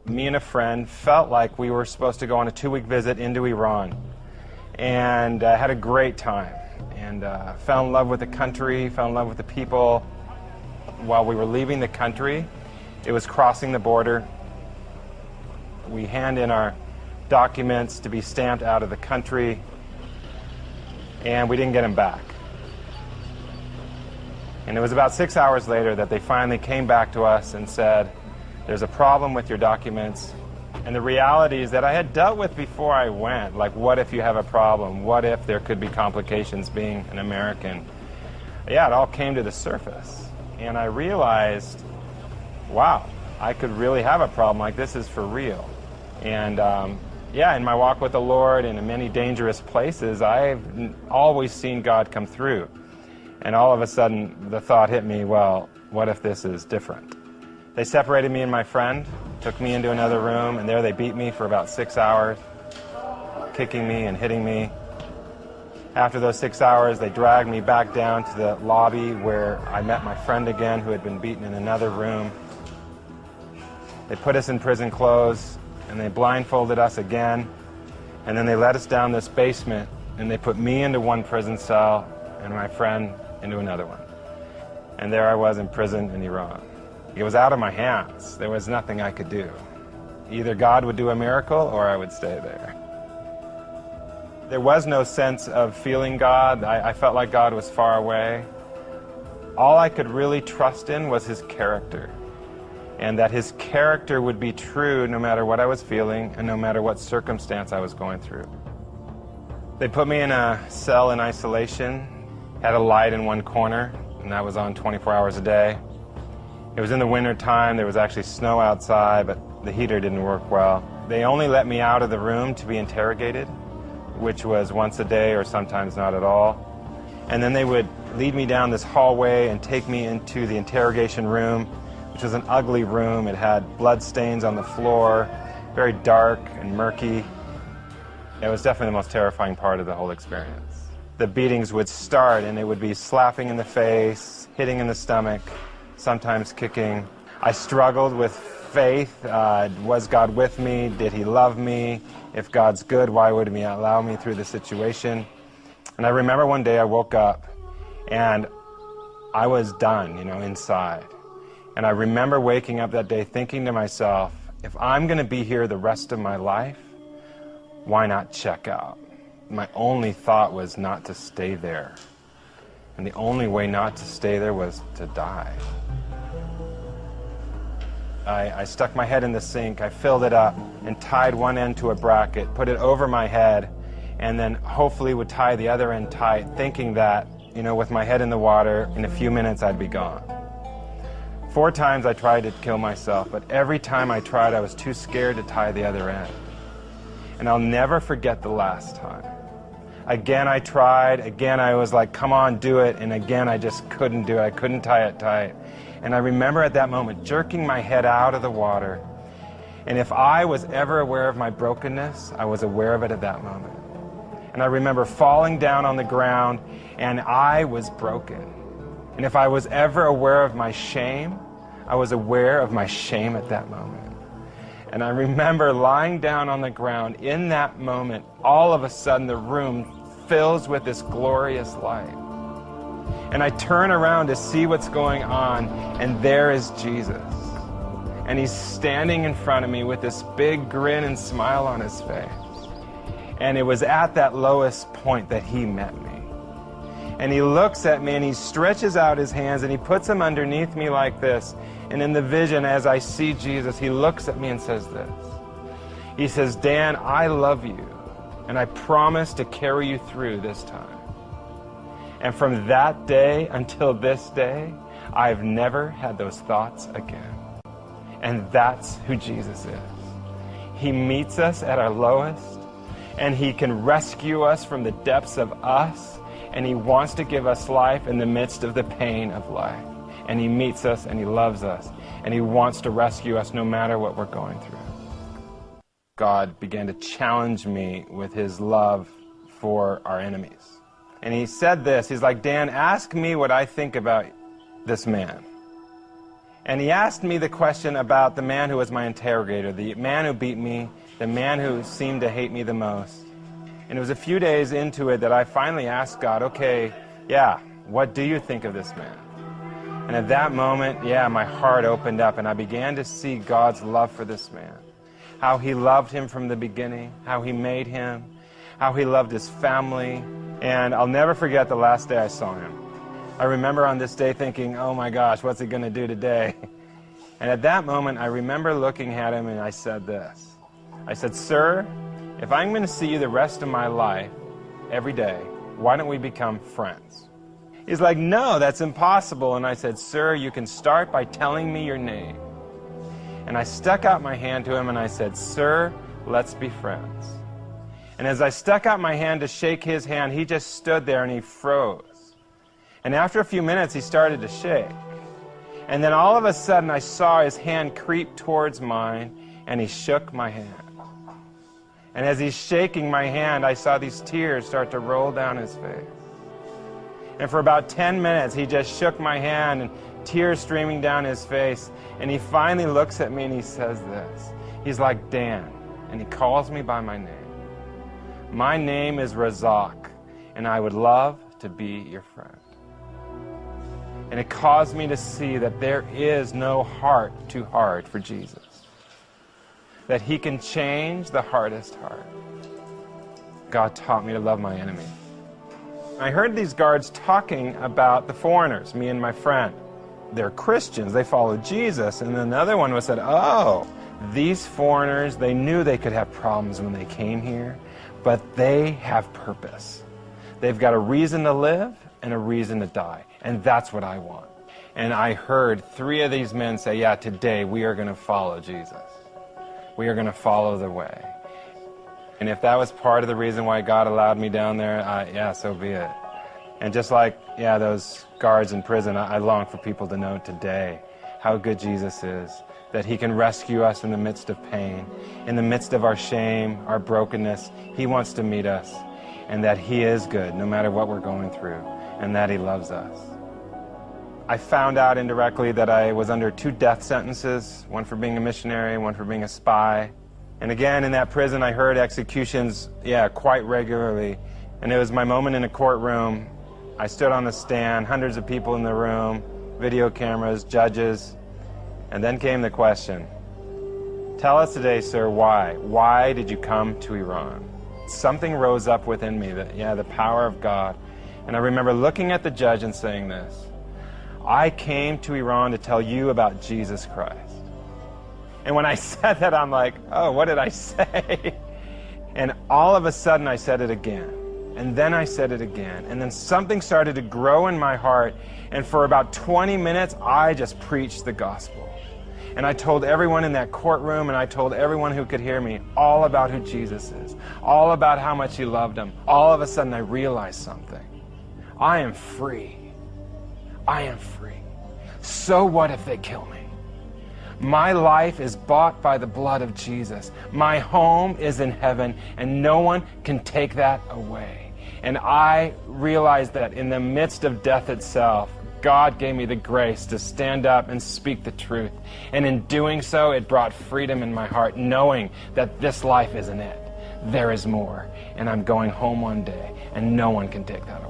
me and a friend felt like we were supposed to go on a 2-week visit into Iran. And had a great time. And fell in love with the country, fell in love with the people. While we were leaving the country, it was crossing the border. We hand in our documents to be stamped out of the country, and we didn't get them back. And it was about 6 hours later that they finally came back to us and said, there's a problem with your documents. And the reality is that I had dealt with before I went, like, what if you have a problem? What if there could be complications being an American? Yeah, it all came to the surface. And I realized, wow, I could really have a problem like this is for real. And yeah, in my walk with the Lord and in many dangerous places, I've always seen God come through. And all of a sudden, the thought hit me, well, what if this is different? They separated me and my friend, took me into another room, and there they beat me for about 6 hours, kicking me and hitting me. After those 6 hours, they dragged me back down to the lobby where I met my friend again, who had been beaten in another room. They put us in prison clothes, and they blindfolded us again, and then they led us down this basement, and they put me into one prison cell and my friend into another one. And there I was in prison in Iran. It was out of my hands. There was nothing I could do. Either God would do a miracle or I would stay there. There was no sense of feeling God. I felt like God was far away. All I could really trust in was His character, and that His character would be true no matter what I was feeling and no matter what circumstance I was going through. They put me in a cell in isolation, had a light in one corner, and that was on 24 hours a day. It was in the winter time. There was actually snow outside, but the heater didn't work well. They only let me out of the room to be interrogated, which was once a day or sometimes not at all. And then they would lead me down this hallway and take me into the interrogation room, which was an ugly room. It had blood stains on the floor, very dark and murky. It was definitely the most terrifying part of the whole experience. The beatings would start, and it would be slapping in the face, hitting in the stomach, sometimes kicking. I struggled with faith. Was God with me? Did He love me? If God's good, why would He allow me through the situation? And I remember one day I woke up and I was done, inside. And I remember waking up that day thinking to myself, if I'm going to be here the rest of my life, why not check out? My only thought was not to stay there. And the only way not to stay there was to die. I stuck my head in the sink, I filled it up, and tied one end to a bracket, put it over my head, and then hopefully would tie the other end tight, thinking that, with my head in the water, in a few minutes I'd be gone. 4 times I tried to kill myself, but every time I tried, I was too scared to tie the other end. And I'll never forget the last time. Again I tried, again I was like, come on, do it, and again I just couldn't do it, I couldn't tie it tight. And I remember at that moment jerking my head out of the water. And if I was ever aware of my brokenness, I was aware of it at that moment. And I remember falling down on the ground, and I was broken. And if I was ever aware of my shame, I was aware of my shame at that moment. And I remember lying down on the ground. In that moment, all of a sudden the room fills with this glorious light. And I turn around to see what's going on, and there is Jesus. And He's standing in front of me with this big grin and smile on His face. And it was at that lowest point that He met me. And He looks at me and He stretches out His hands and He puts them underneath me like this. And in the vision, as I see Jesus, He looks at me and says this. He says, Dan, I love you, and I promise to carry you through this time. And from that day until this day, I've never had those thoughts again. And that's who Jesus is. He meets us at our lowest, and He can rescue us from the depths of us, and He wants to give us life in the midst of the pain of life. And He meets us, and He loves us, and He wants to rescue us no matter what we're going through. God began to challenge me with His love for our enemies. And He said this, He's like, Dan, ask me what I think about this man. And he asked me the question about the man who was my interrogator, the man who beat me, the man who seemed to hate me the most. And it was a few days into it that I finally asked God, okay, yeah, what do you think of this man? And at that moment, yeah, my heart opened up and I began to see God's love for this man. How he loved him from the beginning, how he made him, how he loved his family. And I'll never forget the last day I saw him. I remember on this day thinking, oh my gosh, what's he going to do today? And at that moment, I remember looking at him and I said this. I said, sir, if I'm going to see you the rest of my life, every day, why don't we become friends? He's like, no, that's impossible. And I said, sir, you can start by telling me your name. And I stuck out my hand to him and I said, sir, let's be friends. And as I stuck out my hand to shake his hand, he just stood there and he froze. And after a few minutes, he started to shake. And then all of a sudden, I saw his hand creep towards mine, and he shook my hand. And as he's shaking my hand, I saw these tears start to roll down his face. And for about 10 minutes, he just shook my hand, and tears streaming down his face. And he finally looks at me, and he says this. He's like, Dan, and he calls me by my name. My name is Razak, and I would love to be your friend. And it caused me to see that there is no heart too hard for Jesus. That he can change the hardest heart. God taught me to love my enemy. I heard these guards talking about the foreigners, me and my friend. They're Christians, they follow Jesus. And then another one was said, oh, these foreigners, they knew they could have problems when they came here, but they have purpose. They've got a reason to live and a reason to die. And that's what I want. And I heard 3 of these men say, yeah, today we are going to follow Jesus. We are going to follow the way. And if that was part of the reason why God allowed me down there, yeah, so be it. And just like, yeah, those guards in prison, I long for people to know today how good Jesus is, that he can rescue us in the midst of pain, in the midst of our shame, our brokenness. He wants to meet us, and that he is good no matter what we're going through, and that he loves us. I found out indirectly that I was under 2 death sentences, one for being a missionary, one for being a spy. And again, in that prison, I heard executions, yeah, quite regularly. And it was my moment in a courtroom. I stood on the stand, hundreds of people in the room, video cameras, judges. And then came the question, tell us today, sir, why? Why did you come to Iran? Something rose up within me, that, yeah, the power of God. And I remember looking at the judge and saying this, I came to Iran to tell you about Jesus Christ. And when I said that, I'm like, oh, what did I say? And all of a sudden, I said it again. And then I said it again. And then something started to grow in my heart. And for about 20 minutes, I just preached the gospel. And I told everyone in that courtroom, and I told everyone who could hear me, all about who Jesus is, all about how much he loved them. All of a sudden, I realized something. I am free. I am free. So what if they kill me? My life is bought by the blood of Jesus. My home is in heaven, and no one can take that away. And I realized that in the midst of death itself, God gave me the grace to stand up and speak the truth. And in doing so, it brought freedom in my heart, knowing that this life isn't it. There is more. And I'm going home one day, and no one can take that away.